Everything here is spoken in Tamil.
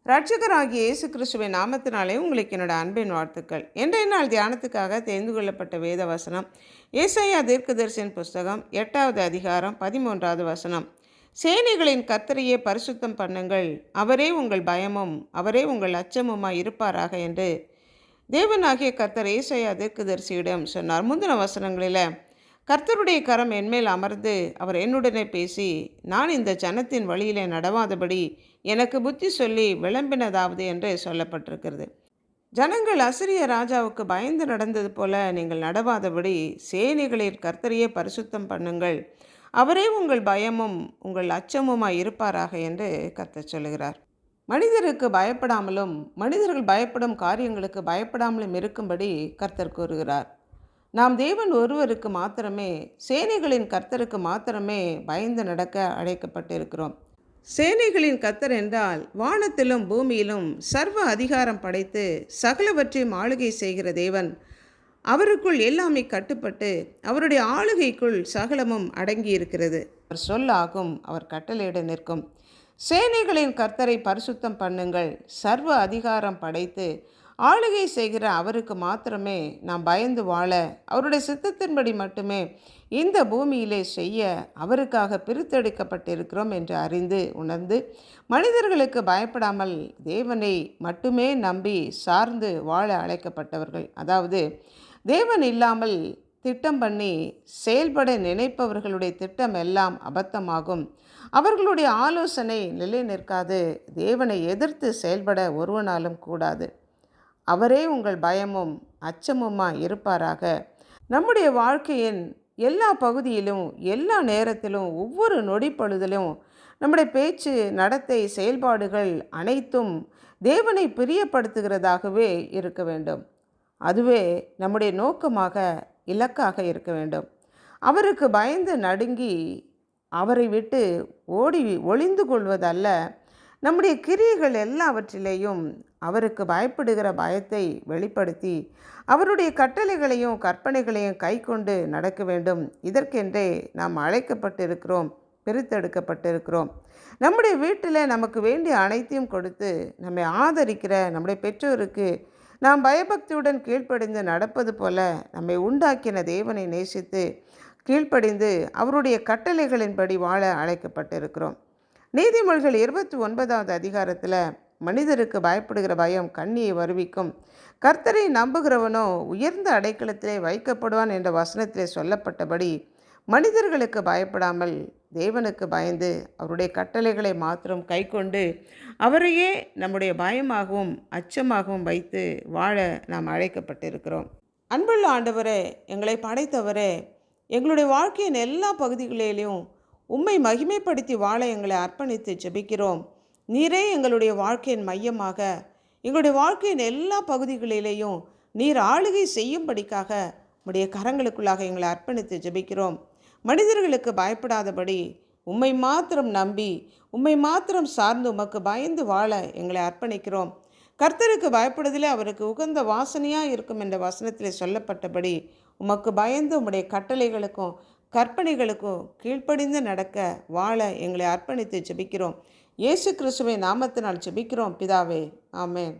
இரட்சகராகிய இயேசு கிறிஸ்துவின் நாமத்தினாலே உங்களுக்கு என்னோட அன்பின் வாழ்த்துக்கள். இன்றைய நாள் தியானத்துக்காக தெரிந்து கொள்ளப்பட்ட வேத வசனம் ஏசாயா தீர்க்கதரிசியின் புஸ்தகம் 8வது அதிகாரம் 13வது வசனம். சேனைகளின் கர்த்தரையே பரிசுத்தம் பண்ணுங்கள், அவரே உங்கள் பயமும் அவரே உங்கள் அச்சமுமாய் இருப்பாராக என்று தேவனாகிய கர்த்தர் ஏசாயா தீர்க்கதரிசியிடம் சொன்னார். முந்தின வசனங்களில் கர்த்தருடைய கரம் என்மேல் அமர்ந்து அவர் என்னுடனே பேசி, நான் இந்த ஜனத்தின் வழியிலே நடவாதபடி எனக்கு புத்தி சொல்லி விளம்பினதாவது என்று சொல்லப்பட்டிருக்கிறது. ஜனங்கள் அசிரிய ராஜாவுக்கு பயந்து நடந்தது போல நீங்கள் நடவாதபடி சேனைகளின் கர்த்தரையே பரிசுத்தம் பண்ணுங்கள், அவரே உங்கள் பயமும் உங்கள் அச்சமுமாய் இருப்பாராக என்று கர்த்தர் சொல்லுகிறார். மனிதருக்கு பயப்படாமலும் மனிதர்கள் பயப்படும் காரியங்களுக்கு பயப்படாமலும் இருக்கும்படி கர்த்தர் கூறுகிறார். நாம் தேவன் ஒருவருக்கு மாத்திரமே, சேனைகளின் கர்த்தருக்கு மாத்திரமே பயந்து நடக்க அழைக்கப்பட்டிருக்கிறோம். சேனைகளின் கர்த்தர் என்றால் வானத்திலும் பூமியிலும் சர்வ அதிகாரம் படைத்து சகலவற்றையும் ஆளுகை செய்கிற தேவன். அவருக்குள் எல்லாமே கட்டுப்பட்டு அவருடைய ஆளுகைக்குள் சகலமும் அடங்கியிருக்கிறது. அவர் சொல்லாகும், அவர் கட்டளையிட நிற்கும். சேனைகளின் கர்த்தரை பரிசுத்தம் பண்ணுங்கள், சர்வ அதிகாரம் படைத்து ஆளுகை செய்கிற அவருக்கு மாத்திரமே நாம் பயந்து வாழ, அவருடைய சித்தத்தின்படி மட்டுமே இந்த பூமியிலே செய்ய அவருக்காக பிரித்தெடுக்கப்பட்டிருக்கிறோம் என்று அறிந்து உணர்ந்து மனிதர்களுக்கு பயப்படாமல் தேவனை மட்டுமே நம்பி சார்ந்து வாழ அழைக்கப்பட்டவர்கள். அதாவது தேவன் இல்லாமல் திட்டம் பண்ணி செயல்பட நினைப்பவர்களுடைய திட்டம் எல்லாம் அபத்தமாகும். அவர்களுடைய ஆலோசனை நிலை நிற்காது. தேவனை எதிர்த்து செயல்பட ஒருவனாலும் கூடாது. அவரே உங்கள் பயமும் அச்சமுமாய் இருப்பாராக. நம்முடைய வாழ்க்கையின் எல்லா பகுதியிலும் எல்லா நேரத்திலும் ஒவ்வொரு நொடி பொழுதிலும் நம்முடைய பேச்சு, நடத்தை, செயல்பாடுகள் அனைத்தும் தேவனை பிரியப்படுத்துகிறதாகவே இருக்க வேண்டும். அதுவே நம்முடைய நோக்கமாக, இலக்காக இருக்க வேண்டும். அவருக்கு பயந்து நடுங்கி அவரை விட்டு ஓடி ஒளிந்து கொள்வதல்ல, நம்முடைய கிரியைகள் எல்லாவற்றிலேயும் அவருக்கு பயப்படுகிற பயத்தை வெளிப்படுத்தி அவருடைய கட்டளைகளையும் கற்பனைகளையும் கை கொண்டு நடக்க வேண்டும். இதற்கென்றே நாம் அழைக்கப்பட்டிருக்கிறோம், பிரித்தெடுக்கப்பட்டிருக்கிறோம். நம்முடைய வீட்டில் நமக்கு வேண்டிய அனைத்தையும் கொடுத்து நம்மை ஆதரிக்கிற நம்முடைய பெற்றோருக்கு நாம் பயபக்தியுடன் கீழ்ப்படிந்து நடப்பது போல நம்மை உண்டாக்கின தேவனை நேசித்து கீழ்ப்படிந்து அவருடைய கட்டளைகளின்படி வாழ அழைக்கப்பட்டிருக்கிறோம். நீதிமொழிகள் 29வது அதிகாரத்தில் மனிதருக்கு பயப்படுகிற பயம் கண்ணியை வருவிக்கும், கர்த்தரை நம்புகிறவனோ உயர்ந்த அடைக்கலத்திலே வைக்கப்படுவான் என்ற வசனத்திலே சொல்லப்பட்டபடி மனிதர்களுக்கு பயப்படாமல் தேவனுக்கு பயந்து அவருடைய கட்டளைகளை மாத்திரம் கை கொண்டு அவரையே நம்முடைய பயமாகவும் அச்சமாகவும் வைத்து வாழ நாம் அழைக்கப்பட்டிருக்கிறோம். அன்புள்ள ஆண்டவரே, எங்களை படைத்தவரே, எங்களுடைய வாழ்க்கையின் எல்லா பகுதிகளிலும் உம்மை மகிமைப்படுத்தி வாழ எங்களை அர்ப்பணித்து ஜெபிக்கிறோம். நீரே எங்களுடைய வாழ்க்கையின் மையமாக, எங்களுடைய வாழ்க்கையின் எல்லா பகுதிகளிலேயும் நீர் ஆளுகை செய்யும்படிக்காக உம்முடைய கரங்களுக்குள்ளாக எங்களை அர்ப்பணித்து ஜெபிக்கிறோம். மனிதர்களுக்கு பயப்படாதபடி உம்மை மாத்திரம் நம்பி உம்மை மாத்திரம் சார்ந்து உமக்கு பயந்து வாழ எங்களை அர்ப்பணிக்கிறோம். கர்த்தருக்கு பயப்படுதலே அவருக்கு உகந்த வாசனையாக இருக்கும் என்ற வசனத்தில் சொல்லப்பட்டபடி உமக்கு பயந்து உம்முடைய கட்டளைகளுக்கும் கற்பனைகளுக்கும் கீழ்ப்படிந்து நடக்க வாழ எங்களை அர்ப்பணித்து ஜெபிக்கிறோம். இயேசு கிறிஸ்துவின் நாமத்தினால் ஜெபிக்கிறோம் பிதாவே, ஆமென்.